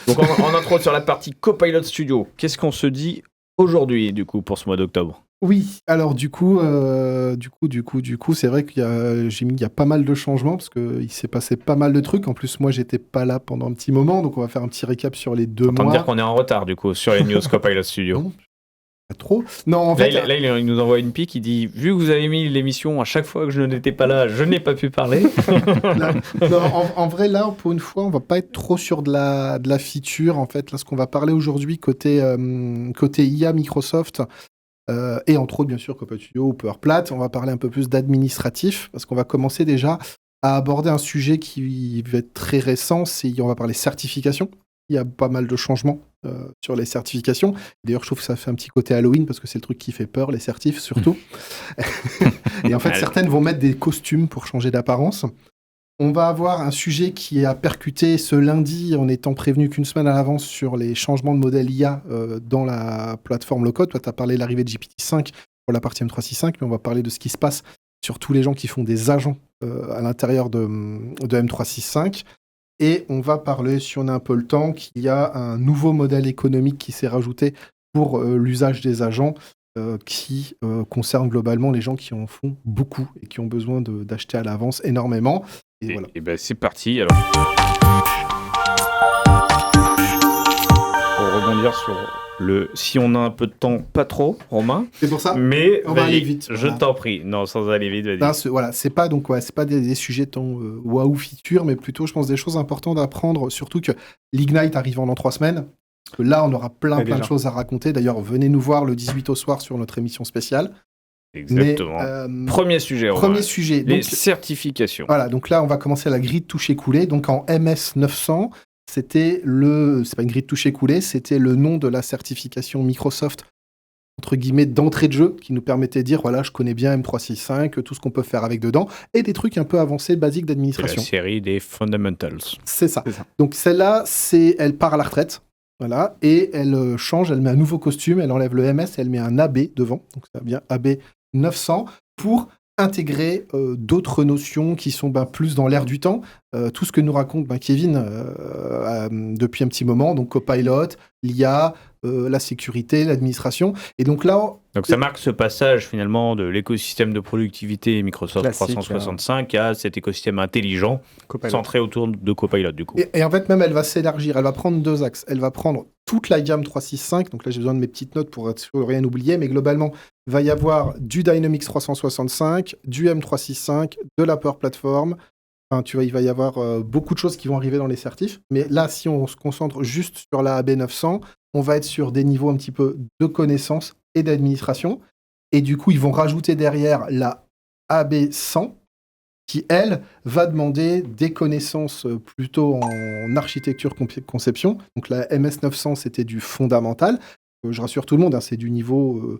Donc en intro sur la partie Copilot Studio, qu'est-ce qu'on se dit aujourd'hui du coup pour ce mois d'octobre? Oui, alors du coup, c'est vrai qu'il y a pas mal de changements parce qu'il s'est passé pas mal de trucs. En plus, moi, j'étais pas là pendant un petit moment, donc on va faire un petit récap sur les 2 T'es en train de mois. dire qu'on est en retard du coup sur les news Copilot Studio. Non, pas trop. Non, en fait, Là, il nous envoie une pique, il dit « Vu que vous avez mis l'émission à chaque fois que je n'étais pas là, je n'ai pas pu parler. » non, en vrai, là, pour une fois, on va pas être trop sur de la feature. En fait, là, ce qu'on va parler aujourd'hui côté IA Microsoft, et entre autres, bien sûr, Copilot Studio ou Power Plat, on va parler un peu plus d'administratif, parce qu'on va commencer déjà à aborder un sujet qui va être très récent, on va parler certification. Il y a pas mal de changements sur les certifications. D'ailleurs, je trouve que ça fait un petit côté Halloween, parce que c'est le truc qui fait peur, les certifs, surtout. Et en fait, certaines vont mettre des costumes pour changer d'apparence. On va avoir un sujet qui a percuté ce lundi en étant prévenu qu'une semaine à l'avance sur les changements de modèle IA dans la plateforme low-code. Toi, tu as parlé de l'arrivée de GPT-5 pour la partie M365, mais on va parler de ce qui se passe sur tous les gens qui font des agents à l'intérieur de M365. Et on va parler, si on a un peu le temps, qu'il y a un nouveau modèle économique qui s'est rajouté pour l'usage des agents qui concerne globalement les gens qui en font beaucoup et qui ont besoin d'acheter à l'avance énormément. Et voilà. Et ben c'est parti alors. Pour rebondir sur si on a un peu de temps, pas trop, Romain. C'est pour ça. Mais on va aller vite. Je t'en prie. Non, sans aller vite, vas-y. Non, c'est pas des sujets tant waouh feature, mais plutôt, je pense, des choses importantes à apprendre. Surtout que l'Ignite arrive dans 3 semaines. Parce que là, on aura plein de choses à raconter. D'ailleurs, venez nous voir le 18 au soir sur notre émission spéciale. Exactement. Premier sujet. Les certifications. Voilà, donc là, on va commencer à la grille de toucher-couler. Donc en MS 900, c'est pas une grille de toucher-couler, c'était le nom de la certification Microsoft, entre guillemets, d'entrée de jeu, qui nous permettait de dire, voilà, je connais bien M365, tout ce qu'on peut faire avec dedans, et des trucs un peu avancés, basiques d'administration. C'est la série des Fundamentals. C'est ça. Donc celle-là, elle part à la retraite. Voilà, et elle change, elle met un nouveau costume, elle enlève le MS, elle met un AB devant, donc ça vient AB 900, pour intégrer d'autres notions qui sont plus dans l'air du temps. Tout ce que nous raconte Kevin depuis un petit moment, donc Copilot, l'IA, la sécurité, l'administration. Et donc là... Donc ça marque ce passage finalement de l'écosystème de productivité Microsoft classique, 365 à cet écosystème intelligent centré autour de Copilot du coup. Et en fait même elle va s'élargir, elle va prendre 2 axes. Elle va prendre toute la gamme 365, donc là j'ai besoin de mes petites notes pour être sûr de rien oublier, mais globalement il va y avoir du Dynamics 365, du M365, de la Power Platform. Enfin, il va y avoir beaucoup de choses qui vont arriver dans les certifs. Mais là, si on se concentre juste sur la AB900, on va être sur des niveaux un petit peu de connaissances et d'administration. Et du coup, ils vont rajouter derrière la AB100, qui, elle, va demander des connaissances plutôt en architecture conception. Donc la MS900, c'était du fondamental. Je rassure tout le monde, c'est du niveau...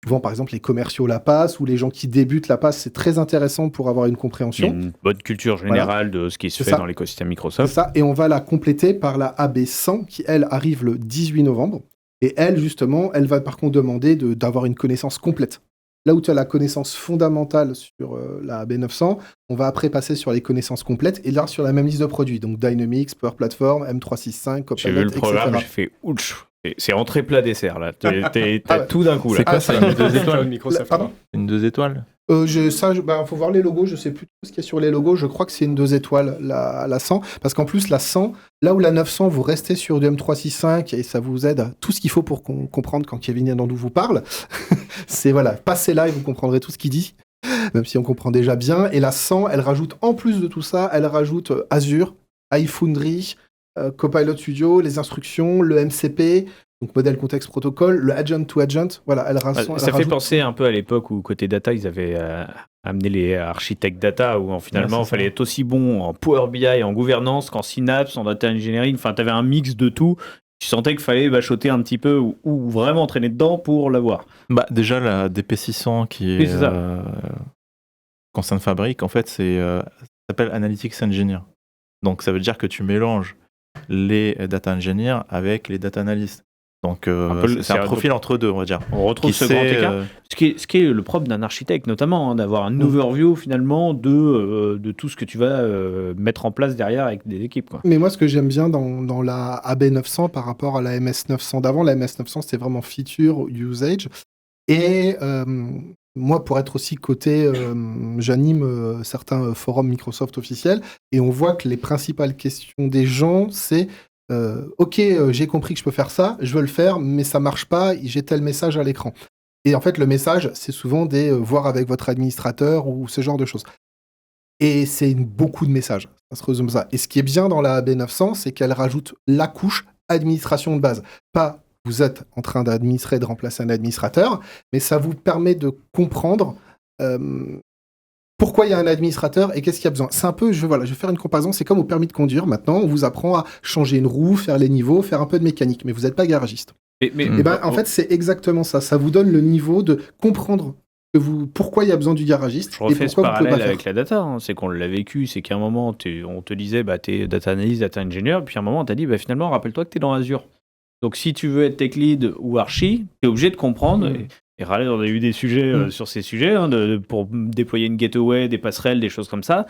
Souvent, par exemple, les commerciaux la passent ou les gens qui débutent la passent. C'est très intéressant pour avoir une compréhension. Une bonne culture générale de ce qui se fait dans l'écosystème Microsoft. C'est ça. Et on va la compléter par la AB100 qui, elle, arrive le 18 novembre. Et elle, justement, elle va par contre demander d'avoir une connaissance complète. Là où tu as la connaissance fondamentale sur la AB900, on va après passer sur les connaissances complètes et là sur la même liste de produits. Donc Dynamics, Power Platform, M365, Copilot, etc. J'ai vu le programme, j'ai fait ouch. C'est entrée plat dessert là. T'as tout d'un coup là. C'est quoi ça, une 2 étoiles Microsoft? Pardon? Une 2 étoiles? Faut voir les logos, je sais plus ce qu'il y a sur les logos, je crois que c'est une 2 étoiles la 100, parce qu'en plus la 100, là où la 900 vous restez sur du M365 et ça vous aide à tout ce qu'il faut pour comprendre quand Kevin Yandandou vous parle, c'est voilà, passez là et vous comprendrez tout ce qu'il dit, même si on comprend déjà bien, et la 100, elle rajoute en plus de tout ça, elle rajoute Azure, iFoundry, Copilot Studio, les instructions, le MCP, donc modèle contexte protocole, le agent to agent, voilà, elle rajoute. Ça fait penser un peu à l'époque où côté data, ils avaient amené les architectes data, où finalement, il fallait être aussi bon en Power BI, en gouvernance, qu'en Synapse, en data engineering. Enfin, tu avais un mix de tout. Tu sentais qu'il fallait bachoter un petit peu ou vraiment traîner dedans pour l'avoir. Déjà, la DP600 qui est concerne Fabric, en fait, ça s'appelle Analytics Engineer. Donc, ça veut dire que tu mélanges les data engineers avec les data analysts. Donc c'est c'est un profil entre deux, on va dire. On retrouve Qui ce grand sait, écart. Ce qui est le propre d'un architecte, notamment, d'avoir un overview finalement de tout ce que tu vas mettre en place derrière avec des équipes. Quoi. Mais moi, ce que j'aime bien dans la AB900 par rapport à la MS900 d'avant, la MS900, c'était vraiment feature, usage. Et moi, pour être aussi côté, j'anime certains forums Microsoft officiels, et on voit que les principales questions des gens, c'est ok, j'ai compris que je peux faire ça, je veux le faire, mais ça marche pas, j'ai tel message à l'écran. Et en fait, le message, c'est souvent des voir avec votre administrateur ou ce genre de choses. Et c'est beaucoup de messages, ça se résume ça. Et ce qui est bien dans la AB900, c'est qu'elle rajoute la couche administration de base. Pas vous êtes en train d'administrer, de remplacer un administrateur, mais ça vous permet de comprendre pourquoi il y a un administrateur et qu'est-ce qu'il y a besoin. C'est un peu, je vais faire une comparaison, c'est comme au permis de conduire. Maintenant, on vous apprend à changer une roue, faire les niveaux, faire un peu de mécanique, mais vous n'êtes pas garagiste. En fait, c'est exactement ça. Ça vous donne le niveau de comprendre pourquoi il y a besoin du garagiste. Je refais et ce pourquoi vous pouvez parallèle pas avec la data, c'est qu'on l'a vécu, c'est qu'à un moment, on te disait, t'es data analyst, data engineer, puis à un moment, on t'a dit, finalement, rappelle-toi que t'es dans Azure. Donc si tu veux être tech lead ou archi, t'es obligé de comprendre, et Raleigh, on a eu des sujets sur ces sujets, pour déployer une gateway, des passerelles, des choses comme ça,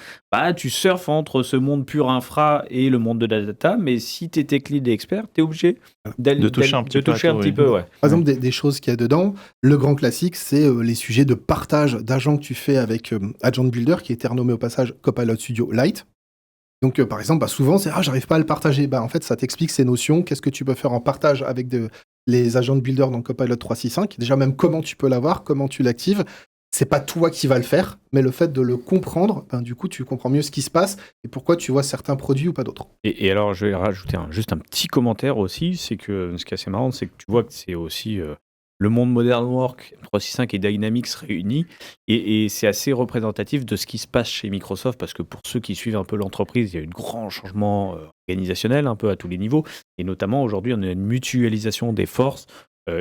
tu surfes entre ce monde pur infra et le monde de la data, mais si t'es tech lead et expert, t'es obligé de toucher un petit peu. Ouais. Par exemple, des choses qu'il y a dedans, le grand classique, c'est les sujets de partage d'agents que tu fais avec Agent Builder, qui a été renommé au passage Copilot Studio Lite. Donc, par exemple, souvent, c'est « j'arrive pas à le partager ». En fait, ça t'explique ces notions, qu'est-ce que tu peux faire en partage avec les agents de Builder dans Copilot 365. Déjà, même comment tu peux l'avoir, comment tu l'actives. C'est pas toi qui vas le faire, mais le fait de le comprendre, du coup, tu comprends mieux ce qui se passe et pourquoi tu vois certains produits ou pas d'autres. Et alors, je vais rajouter juste un petit commentaire aussi, c'est que ce qui est assez marrant, c'est que tu vois que c'est aussi... le monde Modern Work, 365 et Dynamics réunis, et c'est assez représentatif de ce qui se passe chez Microsoft, parce que pour ceux qui suivent un peu l'entreprise, il y a eu un grand changement organisationnel, un peu à tous les niveaux, et notamment aujourd'hui, on a une mutualisation des forces,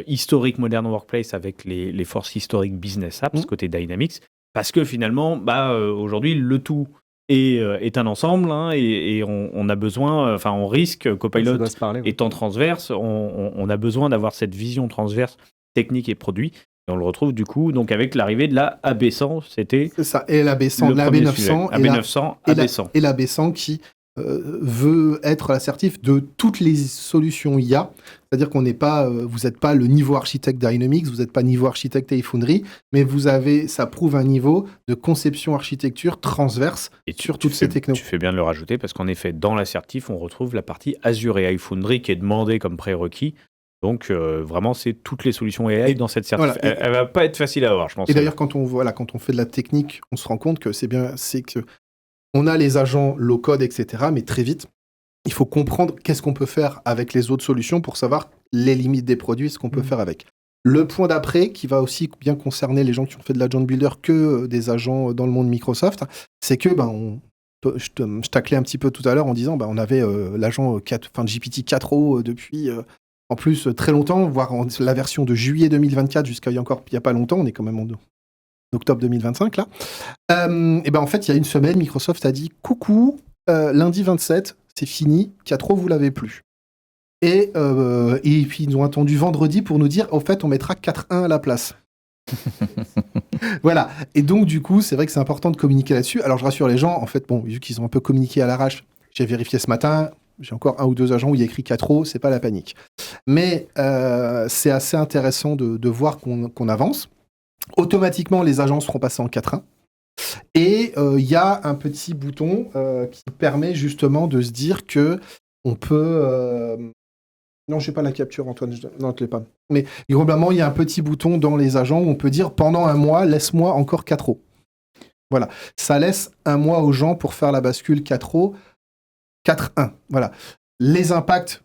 historique Modern Workplace avec les forces historiques Business Apps, côté Dynamics, parce que finalement, aujourd'hui, le tout est un ensemble, et on a besoin, on risque, Copilot étant transverse, on a besoin d'avoir cette vision transverse technique et produit. Et on le retrouve du coup donc avec l'arrivée de la AB100, c'était c'est ça, et la B100, la AB900, AB900, AB100. Et la B100 qui veut être l'assertif de toutes les solutions IA. C'est-à-dire qu'on n'est pas, vous n'êtes pas le niveau architecte Dynamics, vous n'êtes pas niveau architecte iFoundry, mais ça prouve un niveau de conception architecture transverse sur toutes ces technos. Tu fais bien de le rajouter parce qu'en effet, dans l'assertif, on retrouve la partie Azure et iFoundry qui est demandée comme prérequis. Donc vraiment, c'est toutes les solutions AI dans cette certif. Voilà. Elle va pas être facile à avoir, je pense. Et d'ailleurs, quand on fait de la technique, on se rend compte que c'est que on a les agents low-code, etc., mais très vite, il faut comprendre qu'est-ce qu'on peut faire avec les autres solutions pour savoir les limites des produits, ce qu'on peut faire avec. Le point d'après, qui va aussi bien concerner les gens qui ont fait de l'agent builder que des agents dans le monde Microsoft, c'est que je taclais un petit peu tout à l'heure en disant on avait l'agent GPT 4o depuis... en plus, très longtemps, voire la version de juillet 2024 jusqu'à il y a pas longtemps, on est quand même en octobre 2025 là. En fait, il y a une semaine, Microsoft a dit coucou, lundi 27, c'est fini, 4o, vous l'avez plus. Et puis ils ont attendu vendredi pour nous dire, au fait, on mettra 4.1 à la place. Voilà. Et donc, du coup, c'est vrai que c'est important de communiquer là-dessus. Alors, je rassure les gens, en fait, vu qu'ils ont un peu communiqué à l'arrache, j'ai vérifié ce matin. J'ai encore 1 ou 2 agents où il y a écrit 4o, c'est pas la panique. Mais c'est assez intéressant de voir qu'on avance. Automatiquement, les agents seront passés en 4.1. Et il y a un petit bouton qui permet justement de se dire que on peut... Non, je n'ai pas la capture, Antoine. Non, je ne l'ai pas. Mais globalement, il y a un petit bouton dans les agents où on peut dire pendant 1 mois, laisse-moi encore 4o. Voilà. Ça laisse 1 mois aux gens pour faire la bascule 4o. 4.1, voilà. Les impacts,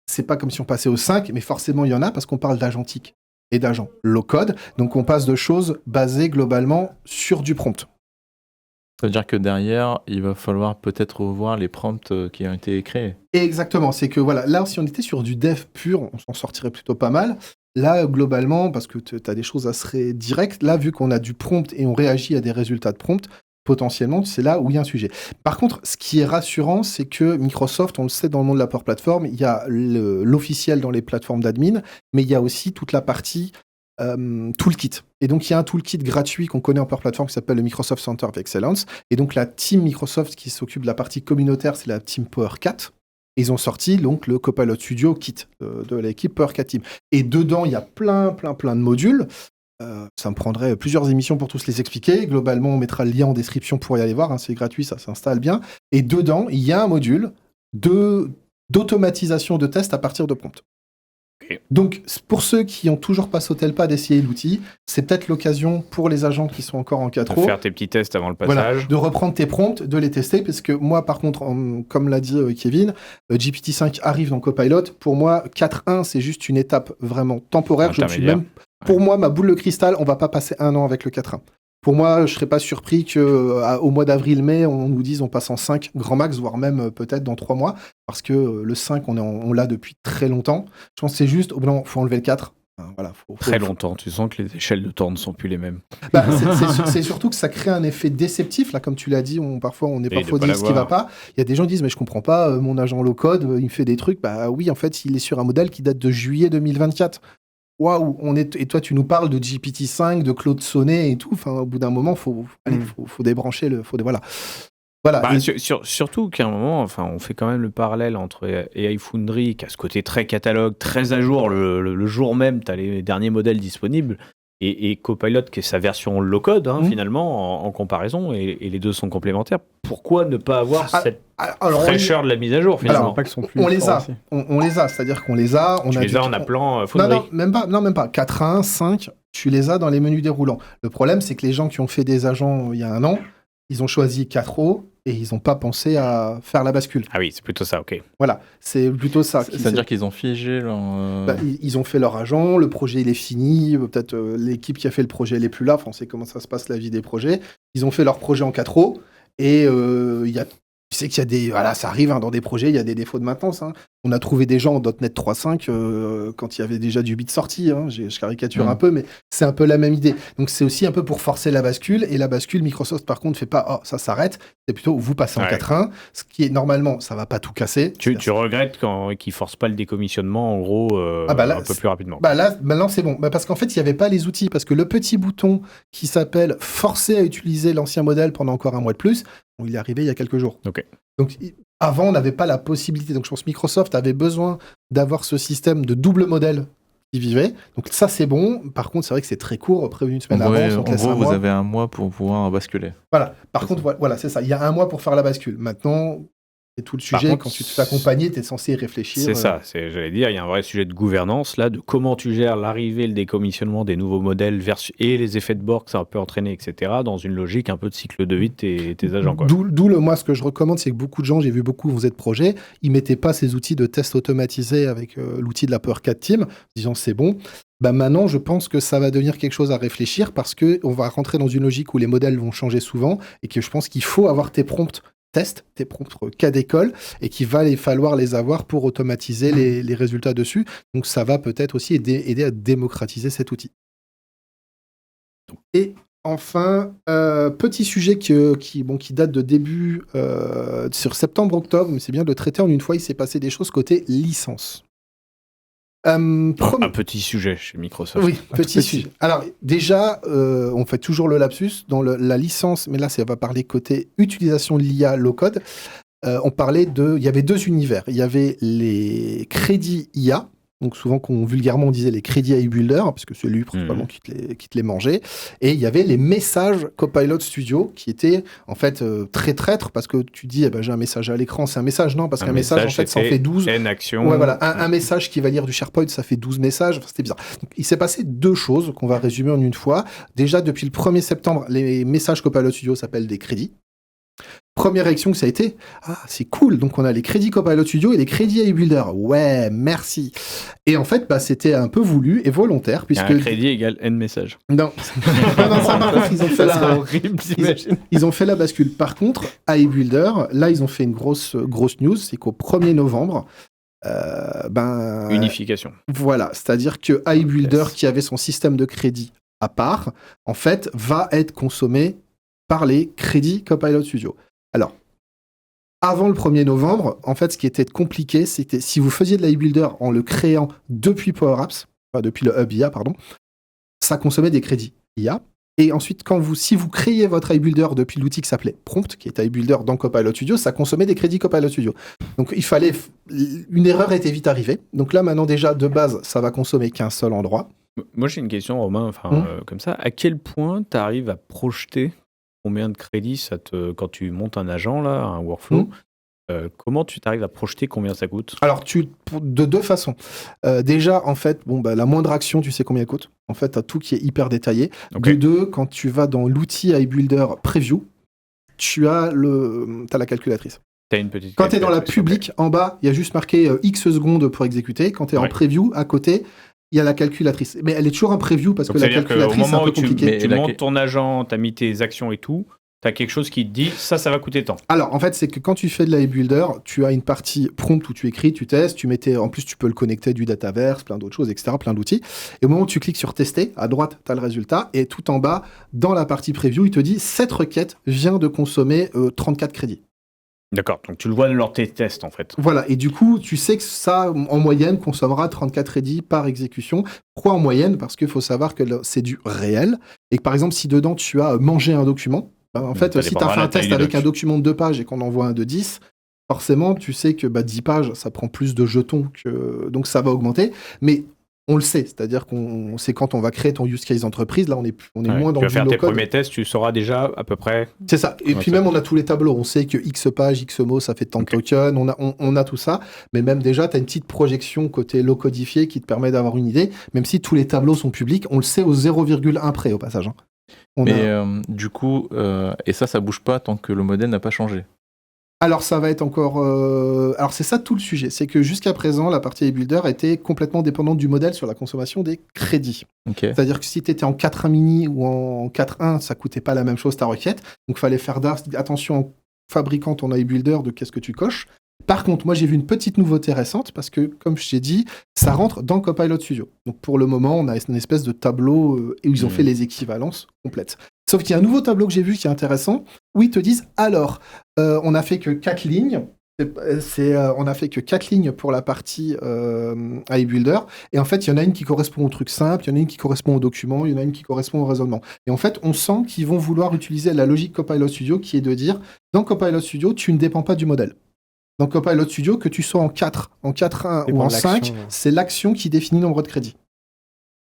c'est pas comme si on passait au 5, mais forcément il y en a parce qu'on parle d'agentique et d'agents low-code, donc on passe de choses basées globalement sur du prompt. Ça veut dire que derrière, il va falloir peut-être revoir les prompts qui ont été créés. Exactement, c'est que voilà, là si on était sur du dev pur, on s'en sortirait plutôt pas mal. Là, globalement, parce que tu as des choses assez directes, là vu qu'on a du prompt et on réagit à des résultats de prompt, potentiellement, c'est là où il y a un sujet. Par contre, ce qui est rassurant, c'est que Microsoft, on le sait dans le monde de la Power Platform, il y a l'officiel dans les plateformes d'admin, mais il y a aussi toute la partie toolkit. Et donc, il y a un toolkit gratuit qu'on connaît en Power Platform qui s'appelle le Microsoft Center of Excellence. Et donc, la team Microsoft qui s'occupe de la partie communautaire, c'est la team PowerCat. Ils ont sorti donc le Copilot Studio Kit de l'équipe PowerCat Team. Et dedans, il y a plein de modules. Ça me prendrait plusieurs émissions pour tous les expliquer. Globalement, on mettra le lien en description pour y aller voir. C'est gratuit, ça s'installe bien. Et dedans, il y a un module d'automatisation de tests à partir de prompts. Okay. Donc, pour ceux qui n'ont toujours pas sauté le pas d'essayer l'outil, c'est peut-être l'occasion pour les agents qui sont encore en 4.0 de faire tes petits tests avant le passage. De reprendre tes prompts, de les tester, parce que moi, par contre, comme l'a dit Kevin, GPT-5 arrive dans Copilot. Pour moi, 4.1, c'est juste une étape vraiment temporaire. Pour moi, ma boule de cristal, on ne va pas passer 1 an avec le 4.1. Pour moi, je ne serais pas surpris qu'au mois d'avril-mai, on nous dise on passe en 5 grand max, voire même peut-être dans 3 mois, parce que le 5, on l'a depuis très longtemps. Je pense que c'est juste, il faut enlever le 4. Voilà, très longtemps, tu sens que les échelles de temps ne sont plus les mêmes. C'est surtout que ça crée un effet déceptif, là, comme tu l'as dit, parfois on est parfois dit ce qui ne va pas. Il y a des gens qui disent, mais je ne comprends pas, mon agent low-code, il me fait des trucs. Bah oui, en fait, il est sur un modèle qui date de juillet 2024. Waouh, et toi tu nous parles de GPT-5, de Claude Sonnet et tout. Enfin, au bout d'un moment, faut débrancher voilà. Surtout qu'à un moment, on fait quand même le parallèle entre AI Foundry, qui a ce côté très catalogue, très à jour. Le jour même, tu as les derniers modèles disponibles. Et Copilot, qui est sa version low-code, finalement, en comparaison, et les deux sont complémentaires. Pourquoi ne pas avoir cette fraîcheur de la mise à jour, finalement? On les a, c'est-à-dire qu'on les a. On appelant Foundry. Non, même pas. 4.1, 5, tu les as dans les menus déroulants. Le problème, c'est que les gens qui ont fait des agents il y a un an, ils ont choisi 4.0 et ils n'ont pas pensé à faire la bascule. Ah oui, c'est plutôt ça, ok. Voilà, c'est plutôt ça. C'est-à-dire qu'ils ont figé leur... ils ont fait leur agent, le projet il est fini, peut-être l'équipe qui a fait le projet elle est plus là, on sait comment ça se passe la vie des projets. Ils ont fait leur projet en 4.0 et tu sais qu'il y a des... Voilà, ça arrive dans des projets, il y a des défauts de maintenance. On a trouvé des gens en .NET 3.5 quand il y avait déjà du bit sorti. Je caricature un peu, mais c'est un peu la même idée. Donc c'est aussi un peu pour forcer la bascule. Et la bascule, Microsoft par contre fait pas « Oh, ça s'arrête ». C'est plutôt « Vous passez en 4.1 ». Ce qui est normalement, ça va pas tout casser. Tu regrettes qu'ils forcent pas le décommissionnement en gros un peu plus rapidement. Là, maintenant c'est bon. Parce qu'en fait, il n'y avait pas les outils. Parce que le petit bouton qui s'appelle « Forcer à utiliser l'ancien modèle pendant encore un mois de plus », il est arrivé il y a quelques jours. Ok. Donc, avant, on n'avait pas la possibilité. Donc, je pense que Microsoft avait besoin d'avoir ce système de double modèle qui vivait. Donc, ça, c'est bon. Par contre, c'est vrai que c'est très court. Prévu une semaine avant. En gros, vous avez un mois pour pouvoir basculer. Voilà. Par contre, voilà, c'est ça. Il y a un mois pour faire la bascule. Maintenant, c'est tout le sujet. Quand tu te fais accompagner, tu es censé y réfléchir. C'est ça. J'allais dire, il y a un vrai sujet de gouvernance, là, de comment tu gères l'arrivée et le décommissionnement des nouveaux modèles et les effets de bord que ça peut entraîner, etc., dans une logique un peu de cycle de vie de tes agents. Moi, ce que je recommande, c'est que beaucoup de gens, j'ai vu beaucoup vous êtes projet, ils mettaient pas ces outils de test automatisés avec l'outil de la PowerCat Team, disant c'est bon. Maintenant, je pense que ça va devenir quelque chose à réfléchir parce qu'on va rentrer dans une logique où les modèles vont changer souvent et que je pense qu'il faut avoir tes prompts tests, tes prompts cas d'école, et qu'il va falloir les avoir pour automatiser les résultats dessus. Donc ça va peut-être aussi aider à démocratiser cet outil. Et enfin, petit sujet qui date de début sur septembre-octobre, mais c'est bien de le traiter en une fois, il s'est passé des choses côté licence. Un petit sujet chez Microsoft. Oui, petit sujet. Alors déjà, on fait toujours le lapsus dans la licence, mais là, ça va parler côté utilisation de l'IA low-code. Il y avait deux univers. Il y avait les crédits IA, donc souvent vulgairement on disait les crédits AI Builder, parce que c'est lui principalement qui te les mangeait. Et il y avait les messages Copilot Studio, qui étaient en fait très traîtres, parce que tu dis j'ai un message à l'écran, c'est un message, non, parce qu'un message en fait ça en fait 12. Action. Ouais, voilà, un message qui va lire du SharePoint, ça fait 12 messages, c'était bizarre. Donc, il s'est passé deux choses qu'on va résumer en une fois. Déjà, depuis le 1er septembre, les messages Copilot Studio s'appellent des crédits. Première réaction que ça a été, c'est cool, donc on a les crédits Copilot Studio et les crédits AI Builder. Ouais, merci. Et en fait, c'était un peu voulu et volontaire, puisque... Un crédit égale N message. Non, ça par contre, ils ont fait horrible, t'imagines. Ils ont fait la bascule. Par contre, AI Builder, là, ils ont fait une grosse news, c'est qu'au 1er novembre, unification. Voilà, c'est-à-dire que AI Builder, qui avait son système de crédit à part, en fait, va être consommé par les crédits Copilot Studio. Alors, avant le 1er novembre, en fait, ce qui était compliqué, c'était si vous faisiez de l'iBuilder en le créant depuis Power Apps, enfin depuis le Hub IA, pardon, ça consommait des crédits IA. Et ensuite, si vous créiez votre iBuilder depuis l'outil qui s'appelait Prompt, qui est iBuilder dans Copilot Studio, ça consommait des crédits Copilot Studio. Donc, une erreur était vite arrivée. Donc là, maintenant, déjà, de base, ça va consommer qu'un seul endroit. Moi, j'ai une question, Romain, comme ça. À quel point tu arrives à projeter combien de crédits quand tu montes un agent, là, un workflow, comment tu t'arrives à projeter combien ça coûte? Alors, de deux façons. Déjà, en fait, la moindre action, tu sais combien elle coûte. En fait, tu as tout qui est hyper détaillé. Okay. De deux, quand tu vas dans l'outil iBuilder Preview, tu as la calculatrice. Quand tu es dans la publique, en bas, il y a juste marqué X secondes pour exécuter. Quand tu es en Preview, à côté, il y a la calculatrice. Mais elle est toujours en Preview parce que la calculatrice, c'est un peu compliqué. Tu montes ton agent, tu as mis tes actions et tout. Tu as quelque chose qui te dit ça va coûter tant. Alors, en fait, c'est que quand tu fais de l'iBuilder, tu as une partie prompt où tu écris, tu testes, en plus, tu peux le connecter du Dataverse, plein d'autres choses, etc., plein d'outils. Et au moment où tu cliques sur tester, à droite, tu as le résultat. Et tout en bas, dans la partie preview, il te dit cette requête vient de consommer 34 crédits. D'accord, donc tu le vois dans tes tests, en fait. Voilà, et du coup, tu sais que ça, en moyenne, consommera 34 crédits par exécution. Pourquoi en moyenne ? Parce qu'il faut savoir que c'est du réel. Et que, par exemple, si dedans, tu as mangé un document, en fait, si tu as fait un test avec un document de 2 pages et qu'on envoie un de 10, forcément, tu sais que 10 pages, ça prend plus de jetons, donc ça va augmenter. Mais on le sait, c'est-à-dire c'est quand on va créer ton use case entreprise, là, on est moins dans du no-code. Tu vas faire tes premiers tests, tu sauras déjà à peu près... C'est ça. Et puis même, on a tous les tableaux. On sait que X pages, X mots, ça fait tant de tokens. On a tout ça. Mais même déjà, tu as une petite projection côté low-codifié qui te permet d'avoir une idée. Même si tous les tableaux sont publics, on le sait au 0,1 près, au passage. Du coup, et ça bouge pas tant que le modèle n'a pas changé. Alors ça va être encore... Alors c'est ça tout le sujet, c'est que jusqu'à présent, la partie iBuilder était complètement dépendante du modèle sur la consommation des crédits. Okay. C'est-à-dire que si tu étais en 4.1 mini ou en 4.1, ça coûtait pas la même chose ta requête. Donc il fallait faire attention en fabriquant ton iBuilder de qu'est-ce que tu coches. Par contre, moi j'ai vu une petite nouveauté récente parce que, comme je t'ai dit, ça rentre dans Copilot Studio. Donc pour le moment, on a une espèce de tableau où ils ont fait les équivalences complètes. Sauf qu'il y a un nouveau tableau que j'ai vu qui est intéressant, où ils te disent, alors, on n'a fait que 4 lignes, on a fait que 4 lignes pour la partie iBuilder, et en fait, il y en a une qui correspond au truc simple, il y en a une qui correspond au document, il y en a une qui correspond au raisonnement. Et en fait, on sent qu'ils vont vouloir utiliser la logique Copilot Studio, qui est de dire, dans Copilot Studio, tu ne dépends pas du modèle. Dans Copilot Studio, que tu sois en 4, en 4.1 ou en 5, c'est l'action qui définit le nombre de crédits.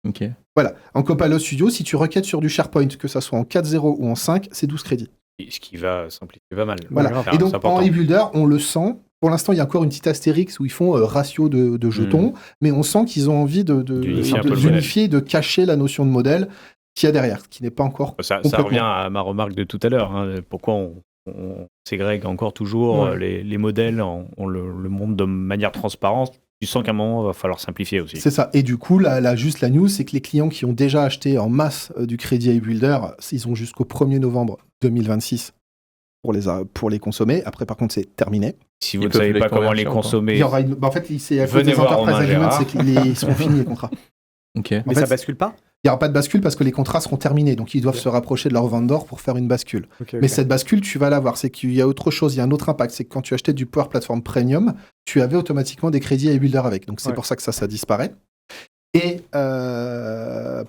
Ok. Voilà. En Copilot Studio, si tu requêtes sur du SharePoint, que ça soit en 4.0 ou en 5, c'est 12 crédits. Ce qui va simplifier pas mal. Voilà. Et donc, en iBuilder, on le sent. Pour l'instant, il y a encore une petite astérix où ils font ratio de jetons, mais on sent qu'ils ont envie d'unifier, de cacher la notion de modèle qu'il y a derrière, qui n'est pas encore ça revient à ma remarque de tout à l'heure. Pourquoi on ségrègue encore toujours les modèles, on le montre de manière transparente. Tu sens qu'à un moment, il va falloir simplifier aussi. C'est ça. Et du coup, juste la news, c'est que les clients qui ont déjà acheté en masse du crédit iBuilder, ils ont jusqu'au 1er novembre 2026 pour les consommer. Après, par contre, c'est terminé. Si vous ne savez pas comment les consommer, il y aura en fait, c'est à cause des enterprise agreements, c'est qu'ils seront finis, les contrats. Okay. Mais ça bascule pas ? Il n'y aura pas de bascule parce que les contrats seront terminés, donc ils doivent se rapprocher de leur vendor pour faire une bascule. Mais cette bascule, tu vas l'avoir. C'est qu'il y a autre chose, il y a un autre impact. C'est que quand tu achetais du Power Platform Premium, tu avais automatiquement des crédits iBuilder avec. Donc c'est pour ça que ça disparaît. Et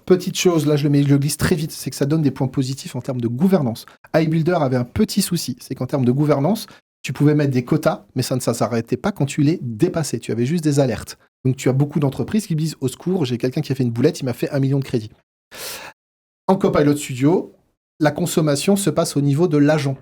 petite chose, là je le glisse très vite, c'est que ça donne des points positifs en termes de gouvernance. iBuilder avait un petit souci, c'est qu'en termes de gouvernance, tu pouvais mettre des quotas, mais ça ne s'arrêtait pas quand tu les dépassais. Tu avais juste des alertes. Donc tu as beaucoup d'entreprises qui disent « Au secours, j'ai quelqu'un qui a fait une boulette, il m'a fait 1 million de crédits ». En Copilot Studio, la consommation se passe au niveau de l'agent.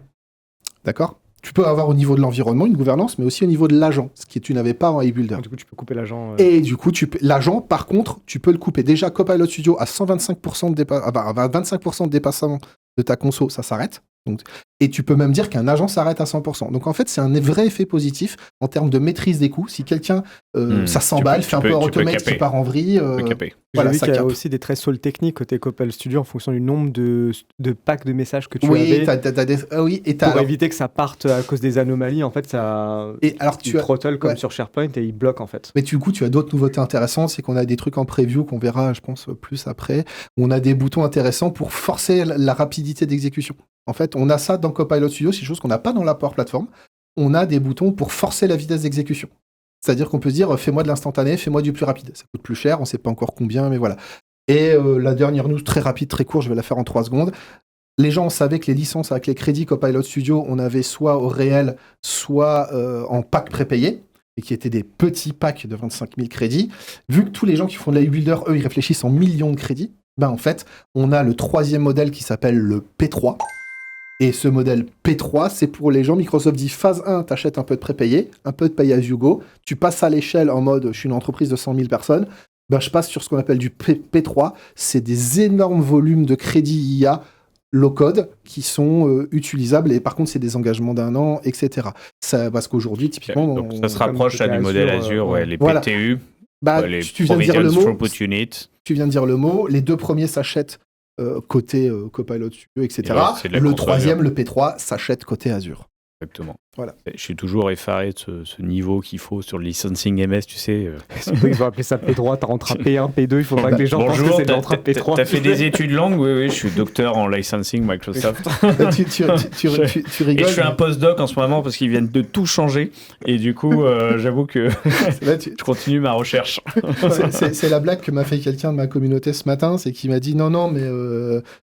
D'accord ? Tu peux avoir au niveau de l'environnement une gouvernance, mais aussi au niveau de l'agent, ce que tu n'avais pas en iBuilder. Du coup, tu peux couper l'agent. Et du coup, l'agent, par contre, tu peux le couper. Déjà, Copilot Studio à 25% de 25% de dépassement de ta conso, ça s'arrête. Donc, et tu peux même dire qu'un agent s'arrête à 100%. Donc en fait, c'est un vrai effet positif en termes de maîtrise des coûts. Si quelqu'un, ça s'emballe, fait un peu automate qui part en vrille. J'ai vu qu'il y a aussi des tresholds techniques côté Copilot Studio en fonction du nombre de packs de messages que tu avais. Pour éviter que ça parte à cause des anomalies, en fait, ça. Et alors tu throttle comme sur SharePoint et il bloque en fait. Mais du coup, tu as d'autres nouveautés intéressantes. C'est qu'on a des trucs en preview qu'on verra, je pense, plus après. Où on a des boutons intéressants pour forcer la rapidité d'exécution. En fait, on a ça dans Copilot Studio, c'est une chose qu'on n'a pas dans la Power Platform. On a des boutons pour forcer la vitesse d'exécution. C'est-à-dire qu'on peut se dire, fais-moi de l'instantané, fais-moi du plus rapide. Ça coûte plus cher, on ne sait pas encore combien, mais voilà. Et la dernière news, très rapide, très courte, je vais la faire en 3 secondes. Les gens savaient que les licences avec les crédits Copilot Studio, on avait soit au réel, soit en pack prépayé, et qui étaient des petits packs de 25 000 crédits. Vu que tous les gens qui font de la builder, eux, ils réfléchissent en millions de crédits, en fait, on a le 3e modèle qui s'appelle le P3. Et ce modèle P3, c'est pour les gens. Microsoft dit phase 1, t'achètes un peu de prépayé, un peu de pay as you go. Tu passes à l'échelle en mode, je suis une entreprise de 100 000 personnes. Je passe sur ce qu'on appelle du P3. C'est des énormes volumes de crédits IA low-code qui sont utilisables. Et par contre, c'est des engagements d'1 an, etc. Parce qu'aujourd'hui, typiquement... Donc, ça se rapproche du modèle Azure, les voilà. PTU, les tu viens de dire le mot. Throughput Unit. Tu viens de dire le mot. Les 2 premiers s'achètent côté Copilot Studio, etc. Le 3e, le P3, s'achète côté Azure. Exactement. Voilà. Je suis toujours effaré de ce niveau qu'il faut sur le licensing MS, tu sais. Ils vont appeler ça P3, t'as rentré à P1, P2, il faudra que les gens pensent que c'est rentré à P3. T'as fait des études longues? Oui, je suis docteur en licensing Microsoft. tu rigoles. Et je fais un postdoc en ce moment parce qu'ils viennent de tout changer. Et du coup, j'avoue que je continue ma recherche. C'est la blague que m'a fait quelqu'un de ma communauté ce matin, c'est qu'il m'a dit non, mais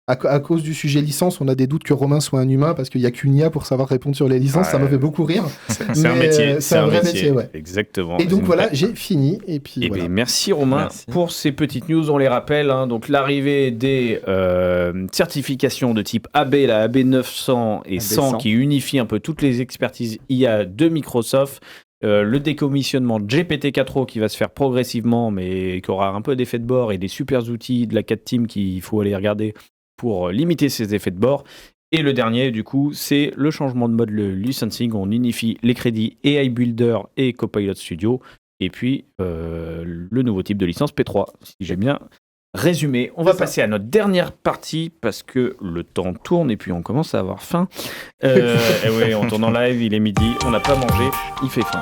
à cause du sujet licence, on a des doutes que Romain soit un humain parce qu'il n'y a qu'une IA pour savoir répondre sur les licences. Ça m'a fait beaucoup rire. C'est un métier. C'est un vrai métier, ouais. Exactement. Et donc voilà, j'ai fini. Et puis voilà. Merci Romain pour ces petites news. On les rappelle. Donc l'arrivée des certifications de type AB, la AB 900 et 100 qui unifient un peu toutes les expertises IA de Microsoft. Le décommissionnement de GPT-4o qui va se faire progressivement, mais qui aura un peu d'effet de bord et des super outils de la 4 Team qu'il faut aller regarder pour limiter ces effets de bord. Et le dernier, du coup, c'est le changement de mode, le licensing. On unifie les crédits AI Builder et Copilot Studio. Et puis, le nouveau type de licence P3, si j'ai bien résumé. On va passer à notre dernière partie parce que le temps tourne et puis on commence à avoir faim. Et oui, on tourne en live, il est midi, on n'a pas mangé, il fait faim.